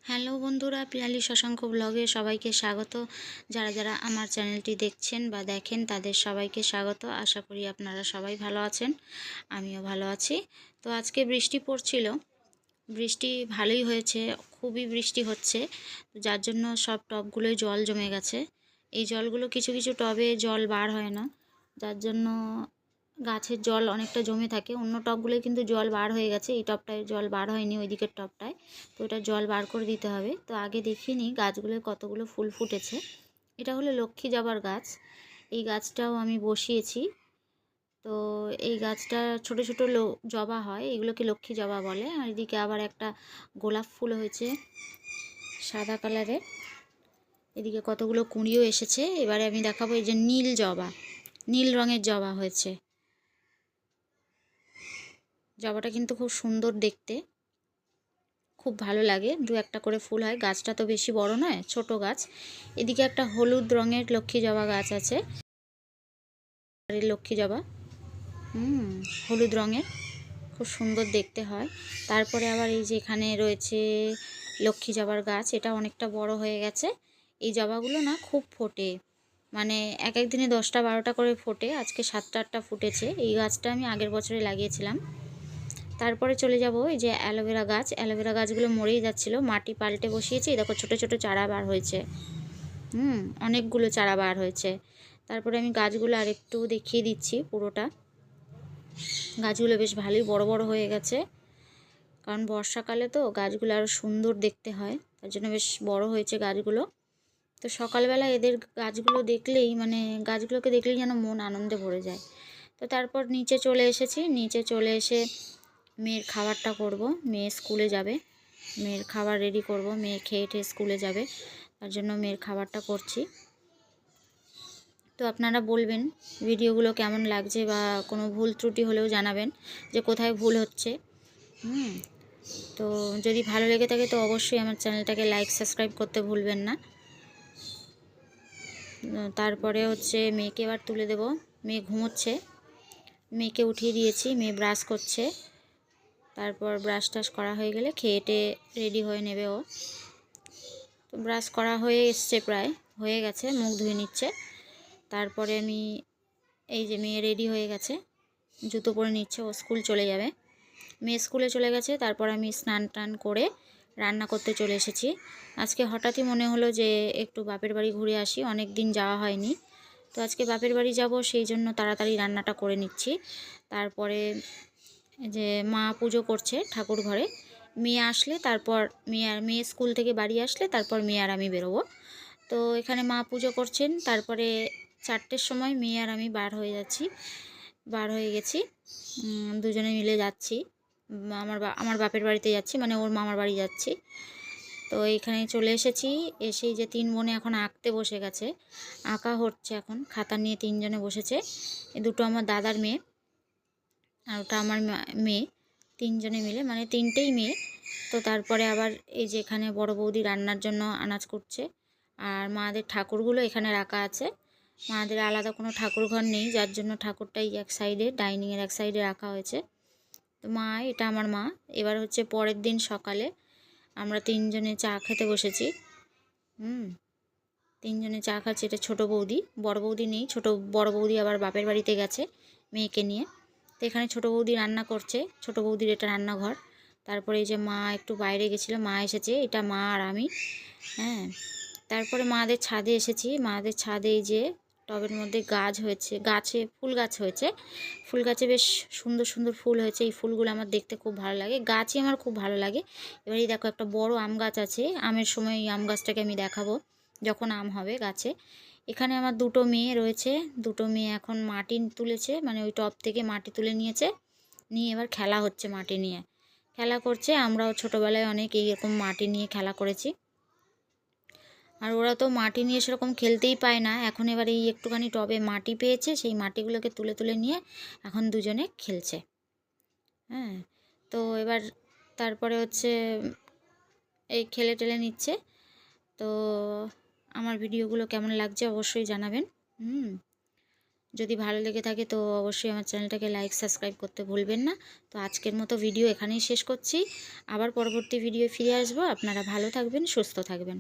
Hello বন্ধুরা, পিয়ালি শশাঙ্ক ব্লগে সবাইকে স্বাগত। যারা যারা আমার চ্যানেলটি দেখছেন বা দেখেন তাদের সবাইকে স্বাগত। আশা করি আপনারা সবাই ভালো আছেন, আমিও ভালো আছি। তো আজকে বৃষ্টি পড়ছিল, বৃষ্টি ভালোই হয়েছে, খুবই বৃষ্টি হচ্ছে, যার জন্য সব টবগুলোয় জল জমে গেছে। এই জলগুলো কিছু কিছু টবে জল বার হয় না, যার জন্য গাছের জল অনেকটা জমে থাকে। অন্য টবগুলোয় কিন্তু জল বার হয়ে গেছে, এই টবটায় জল বার হয়নি, ওই দিকের টবটায়। তো এটা জল বার করে দিতে হবে। তো আগে দেখিনি গাছগুলোয় কতগুলো ফুল ফুটেছে। এটা হলো লক্ষ্মী জবার গাছ, এই গাছটাও আমি বসিয়েছি। তো এই গাছটা ছোট ছোট জবা হয়, এগুলোকে লক্ষ্মী জবা বলে। আর এদিকে আবার একটা গোলাপ ফুল হয়েছে সাদা কালারের, এদিকে কতগুলো কুঁড়িও এসেছে। এবারে আমি দেখাবো এই যে নীল জবা, নীল রঙের জবা হয়েছে। জবাটা কিন্তু খুব সুন্দর দেখতে, খুব ভালো লাগে। দু একটা করে ফুল হয়, গাছটা তো বেশি বড় নয়, ছোট গাছ। এদিকে একটা হলুদ রঙের লক্ষ্মী জবা গাছ আছে, লক্ষ্মী জবা হলুদ রঙের, খুব সুন্দর দেখতে হয়। তারপরে আবার এই যে এখানে রয়েছে লক্ষ্মী জবার গাছ, এটা অনেকটা বড় হয়ে গেছে। এই জবাগুলো না খুব ফোটে, মানে এক এক দিনে 10টা 12টা করে ফোটে। আজকে 7টা 8টা ফুটেছে। এই গাছটা আমি আগের বছরে লাগিয়েছিলাম। তারপরে চলে যাব এই যে অ্যালোভেরা গাছ, অ্যালোভেরা গাছগুলো মরেই যাচ্ছিলো, মাটি পাল্টে বসিয়েছি, দেখো ছোট ছোট চারা বার হয়েছে। অনেকগুলো চারা বার হয়েছে। তারপরে আমি গাছগুলো আরেকটু দেখিয়ে দিচ্ছি পুরোটা। গাছগুলো বেশ ভালোই বড় বড় হয়ে গেছে, কারণ বর্ষাকালে তো গাছগুলো আরও সুন্দর দেখতে হয়, তার জন্য বেশ বড় হয়েছে গাছগুলো। তো সকালবেলা এদের গাছগুলো দেখলেই, মানে গাছগুলোকে দেখলেই যেন মন আনন্দে ভরে যায়। তো তারপর নিচে চলে এসেছি, নিচে চলে এসে মেয়ের খাবারটা করব। মেয়ে স্কুলে যাবে, মেয়ের খাবার রেডি করব, মেয়ে খেয়ে ঠেয়ে স্কুলে যাবে, তার জন্য মেয়ের খাবারটা করছি। তো আপনারা বলবেন ভিডিওগুলো কেমন লাগছে, বা কোনো ভুল ত্রুটি হলেও জানাবেন যে কোথায় ভুল হচ্ছে। তো যদি ভালো লেগে থাকে তো অবশ্যই আমার চ্যানেলটাকে লাইক সাবস্ক্রাইব করতে ভুলবেন না। তারপরে হচ্ছে মেয়েকে এবার তুলে দেব, মেয়ে ঘুমোচ্ছে, মেয়েকে উঠিয়ে দিয়েছি, মেয়ে ব্রাশ করছে। তারপর ব্রাশ টাশ করা হয়ে গেলে খেয়ে টেয়ে রেডি হয়ে নেবে ও। তো ব্রাশ করা হয়ে এসছে, প্রায় হয়ে গেছে, মুখ ধুয়ে নিচ্ছে। তারপরে আমি এই যে মেয়ে রেডি হয়ে গেছে, জুতো পরে নিচ্ছে, ও স্কুল চলে যাবে। মেয়ে স্কুলে চলে গেছে। তারপর আমি স্নান টান করে রান্না করতে চলে এসেছি। আজকে হঠাৎই মনে হলো যে একটু বাপের বাড়ি ঘুরে আসি, অনেক দিন যাওয়া হয়নি। তো আজকে বাপের বাড়ি যাব, সেই জন্য তাড়াতাড়ি রান্নাটা করে নিচ্ছি। তারপরে যে মা পুজো করছে ঠাকুর ঘরে, মেয়ে আসলে তারপর মেয়ে স্কুল থেকে বাড়ি আসলে তারপর মেয়ে আর আমি বেরোবো। তো এখানে মা পুজো করছেন। তারপরে 4টের সময় মেয়ে আর আমি বার হয়ে গেছি, দুজনে মিলে যাচ্ছি। আমার বাপের বাড়িতে যাচ্ছি, মানে ওর মামার বাড়ি যাচ্ছি। তো এইখানে চলে এসেছি। এসেই যে 3 বোনে এখন আঁকতে বসে গেছে, আঁকা হচ্ছে এখন, খাতা নিয়ে 3জনে বসেছে। এ দুটো আমার দাদার মেয়ে আর ওটা আমার মেয়ে, 3জনে মিলে, মানে 3টেই মেয়ে। তো তারপরে আবার এই যে এখানে বড় বৌদি রান্নার জন্য আনাজ করছে। আর মাদের ঠাকুরগুলো এখানে রাখা আছে, মাদের আলাদা কোনো ঠাকুর ঘর নেই, যার জন্য ঠাকুরটাই এক সাইডে, ডাইনিংয়ের এক সাইডে রাখা হয়েছে। তো মা, এটা আমার মা। এবার হচ্ছে পরের দিন সকালে আমরা 3জনে চা খেতে বসেছি। 3জনে চা খাচ্ছি। এটা ছোটো বৌদি, বড় বৌদি নেই, বড় বৌদি আবার বাপের বাড়িতে গেছে মেয়েকে নিয়ে। তো এখানে ছোটো বৌদি রান্না করছে, ছোটো বৌদির এটা রান্নাঘর। তারপরে এই যে মা একটু বাইরে গেছিলো, মা এসেছে, এটা মা আর আমি। তারপরে মাদের ছাদে এসেছি। মাদের ছাদে এই যে টবের মধ্যে গাছ হয়েছে, গাছে ফুল গাছ হয়েছে, ফুল গাছে বেশ সুন্দর সুন্দর ফুল হয়েছে। এই ফুলগুলো আমার দেখতে খুব ভালো লাগে, গাছই আমার খুব ভালো লাগে। এবারে দেখো একটা বড় আম গাছ আছে, আমের সময় এই আম গাছটাকে আমি দেখাবো যখন আম হবে গাছে। এখানে আমার দুটো মেয়ে রয়েছে, দুটো মেয়ে এখন মাটি তুলেছে, মানে ওই টব থেকে মাটি তুলে নিয়েছে, নিয়ে এবার খেলা হচ্ছে, মাটি নিয়ে খেলা করছে। আমরাও ছোটোবেলায় অনেক এইরকম মাটি নিয়ে খেলা করেছি। আর ওরা তো মাটি নিয়ে সেরকম খেলতেই পায় না, এখন এবার এই একটুখানি টবে মাটি পেয়েছে, সেই মাটিগুলোকে তুলে তুলে নিয়ে এখন দুজনে খেলছে। তো এবার তারপরে হচ্ছে এই খেলে টেলে নিচ্ছে। তো আমার ভিডিওগুলো কেমন লাগছে অবশ্যই জানাবেন। যদি ভালো লেগে থাকে তো অবশ্যই আমার চ্যানেলটাকে লাইক সাবস্ক্রাইব করতে ভুলবেন না। তো আজকের মতো ভিডিও এখানেই শেষ করছি। আবার পরবর্তী ভিডিও ফিরে আসবো। আপনারা ভালো থাকবেন, সুস্থ থাকবেন।